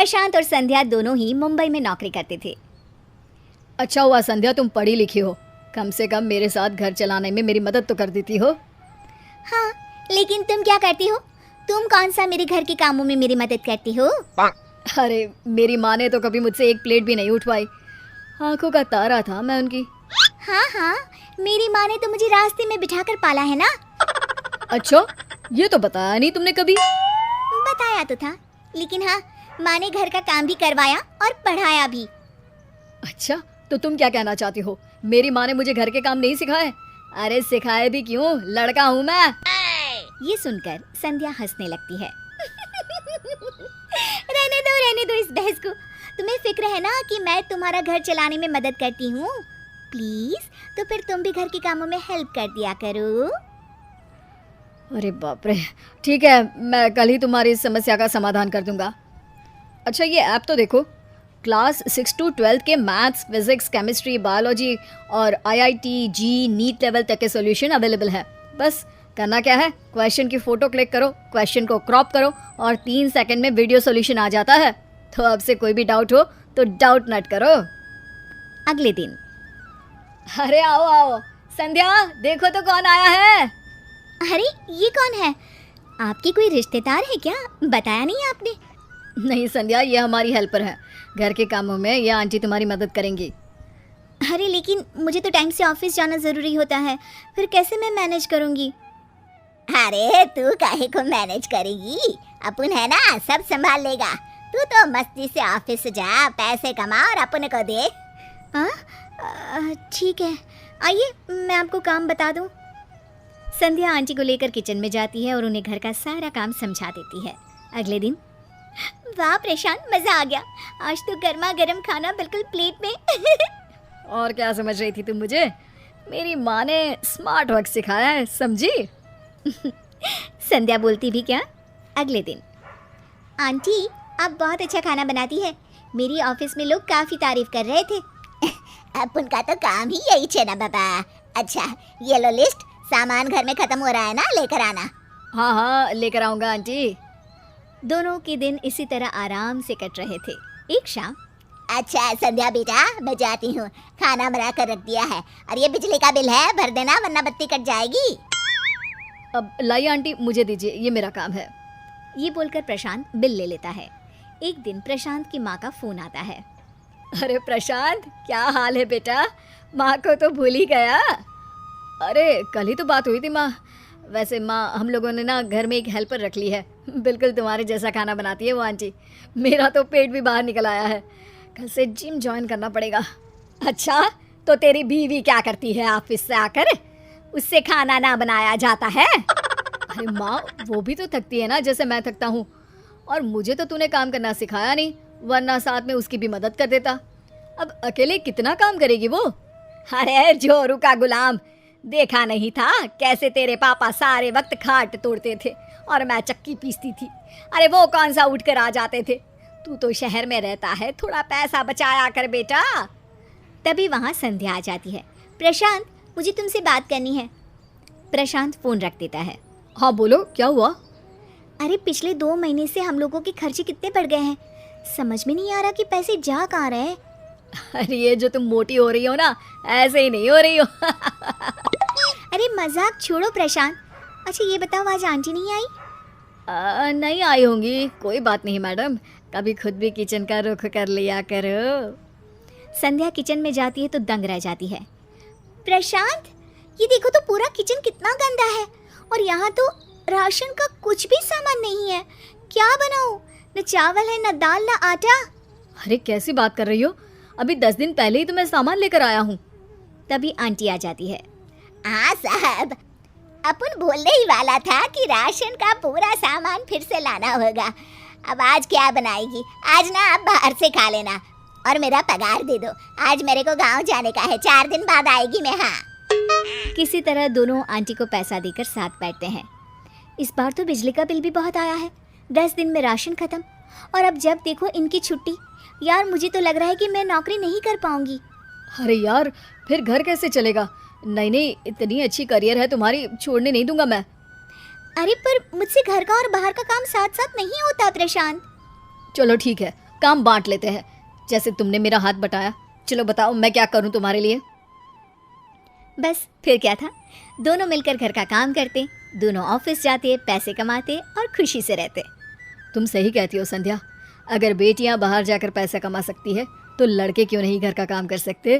प्रशांत और संध्या दोनों ही मुंबई में नौकरी करते थे। अच्छा हुआ संध्या तुम पढ़ी लिखी हो, कम से कम मेरे साथ घर चलाने में मेरी मदद तो कर देती हो। हाँ, लेकिन तुम क्या करती हो? तुम कौन सा मेरे घर के कामों में मेरी मदद करती हो? अरे मेरी माँ ने तो कभी मुझसे एक प्लेट भी नहीं उठवाई, आंखों का तारा था मैं उनकी। हाँ हाँ, मेरी माँ ने तो मुझे रास्ते में बिठाकर पाला है ना। अच्छा, ये तो बताया नहीं तुमने कभी। बताया तो था, लेकिन हाँ, माँ ने घर का काम भी करवाया और पढ़ाया भी। अच्छा, तो तुम क्या कहना चाहती हो, मेरी माँ ने मुझे घर के काम नहीं सिखाए? अरे सिखाए भी क्यों, लड़का हूँ मैं। ये सुनकर संध्या हंसने लगती है। रहने दो इस बहस को। तुम्हें फिक्र है ना कि मैं तुम्हारा घर चलाने में मदद करती हूँ। प्लीज, तो फिर तुम भी घर के कामों में हेल्प कर दिया करो। अरे बाप रे, ठीक है, मैं कल ही तुम्हारी इस समस्या का समाधान कर दूंगा। अच्छा ये ऐप तो देखो, क्लास 6 to 12 के मैथ्स, फिजिक्स, केमिस्ट्री, बायोलॉजी और IIT, जी, नीट लेवल तक के सॉल्यूशन अवेलेबल है। बस करना क्या है, क्वेश्चन की फ़ोटो क्लिक करो, क्वेश्चन को क्रॉप करो और 3 सेकंड में वीडियो सॉल्यूशन आ जाता है। तो अब से कोई भी डाउट हो तो डाउट नट करो। अगले दिन। अरे आओ आओ संध्या, देखो तो कौन आया है। अरे ये कौन है? आपकी कोई रिश्तेदार है क्या? बताया नहीं आपने। नहीं संध्या, ये हमारी हेल्पर है, घर के कामों में ये आंटी तुम्हारी मदद करेंगी। अरे लेकिन मुझे तो टाइम से ऑफिस जाना ज़रूरी होता है, फिर कैसे मैं मैनेज करूँगी? अरे तू काहे को मैनेज करेगी? अपन है ना, सब संभाल लेगा। तू तो मस्ती से ऑफिस जा, पैसे कमा और अपने को दे। ठीक है, आइए मैं आपको काम बता दूँ। संध्या आंटी को लेकर किचन में जाती है और उन्हें घर का सारा काम समझा देती है। अगले दिन। वाह प्रशांत, मज़ा आ गया। आज तो गर्मा गर्म खाना बिल्कुल प्लेट में। और क्या समझ रही थी तुम मुझे? मेरी माँ ने स्मार्ट वर्क सिखाया है, समझी? संध्या बोलती भी क्या। अगले दिन। आंटी, आप बहुत अच्छा खाना बनाती है। मेरी ऑफिस में लोग काफ़ी तारीफ कर रहे थे। अपन का तो काम ही यही है ना बाबा। अच्छा, ये लो लिस्ट, सामान घर में खत्म हो रहा है ना, लेकर आना। हाँ हाँ, लेकर आऊँगा आंटी। दोनों के दिन इसी तरह आराम से कट रहे थे। एक शाम। अच्छा संध्या बेटा, मैं जाती हूँ, खाना बना कर रख दिया है और ये बिजली का बिल है, भर देना वरना बत्ती कट जाएगी। अब लाइए आंटी, मुझे दीजिए, ये मेरा काम है। ये बोलकर प्रशांत बिल ले लेता है। एक दिन प्रशांत की माँ का फोन आता है। अरे प्रशांत, क्या हाल है बेटा? माँ को तो भूल ही गया। अरे कल ही तो बात हुई थी माँ। वैसे माँ, हम लोगों ने ना घर में एक हेल्पर रख ली है, बिल्कुल तुम्हारे जैसा खाना बनाती है वो आंटी। मेरा तो पेट भी बाहर निकल आया है, कल से जिम ज्वाइन करना पड़ेगा। अच्छा, तो तेरी बीवी क्या करती है ऑफिस से आकर? उससे खाना ना बनाया जाता है? अरे माँ, वो भी तो थकती है ना जैसे मैं थकता हूँ। और मुझे तो तूने काम करना सिखाया नहीं, वरना साथ में उसकी भी मदद कर देता। अब अकेले कितना काम करेगी वो? अरे जोरू का गुलाम, देखा नहीं था कैसे तेरे पापा सारे वक्त खाट तोड़ते थे और मैं चक्की पीसती थी। अरे वो कौन सा उठ कर आ जाते थे। तू तो शहर में रहता है, थोड़ा पैसा बचाया कर बेटा। तभी वहाँ संध्या आ जाती है। प्रशांत, मुझे तुमसे बात करनी है। प्रशांत फोन रख देता है। हाँ बोलो, क्या हुआ? अरे पिछले 2 महीने से हम लोगों के खर्चे कितने बढ़ गए हैं, समझ में नहीं आ रहा कि पैसे जा कहाँ रहे। अरे ये जो तुम मोटी हो रही हो ना, ऐसे ही नहीं हो रही हो। अरे मजाक छोड़ो प्रशांत। अच्छा ये बताओ, आज आंटी नहीं आई? नहीं आई होंगी, कोई बात नहीं मैडम, कभी खुद भी किचन का रुख कर लिया करो। संध्या किचन में जाती है तो दंग रह जाती है। प्रशांत, ये देखो तो पूरा किचन कितना गंदा है और यहाँ तो राशन का कुछ भी सामान नहीं है। क्या बनाऊं? न चावल है, न दाल, न आटा। अरे कैसी बात कर रही हो? अभी 10 दिन पहले ही तो मैं सामान लेकर आया हूँ। तभी आंटी आ जाती है। हाँ साहब, अपन बोलने ही वाला था कि राशन का पूरा सामान फिर से लाना होगा। अब आज क्या बनाएगी? आज ना आप बाहर से खा लेना और मेरा पगार दे दो। आज मेरे को गांव जाने का है, 4 दिन बाद आएगी मैं। हाँ। किसी तरह दोनों आंटी को पैसा देकर साथ बैठते हैं। इस बार तो बिजली का बिल भी बहुत आया है, 10 दिन में राशन खत्म और अब जब देखो इनकी छुट्टी। यार मुझे तो लग रहा है कि मैं नौकरी नहीं कर पाऊंगी। अरे यार, फिर घर कैसे चलेगा? नहीं, इतनी अच्छी करियर है तुम्हारी, छोड़ने नहीं दूंगा मैं। अरे पर मुझसे घर का और बाहर का काम साथ साथ नहीं होता प्रशांत। चलो ठीक है, काम बांट लेते हैं, जैसे तुमने मेरा हाथ बटाया। चलो बताओ मैं क्या करूं तुम्हारे लिए। बस फिर क्या था, दोनों मिलकर घर का काम करते, दोनों ऑफिस जाते, पैसे कमाते और खुशी से रहते। तुम सही कहती हो संध्या, अगर बेटियां बाहर जाकर पैसा कमा सकती है तो लड़के क्यों नहीं घर का काम कर सकते।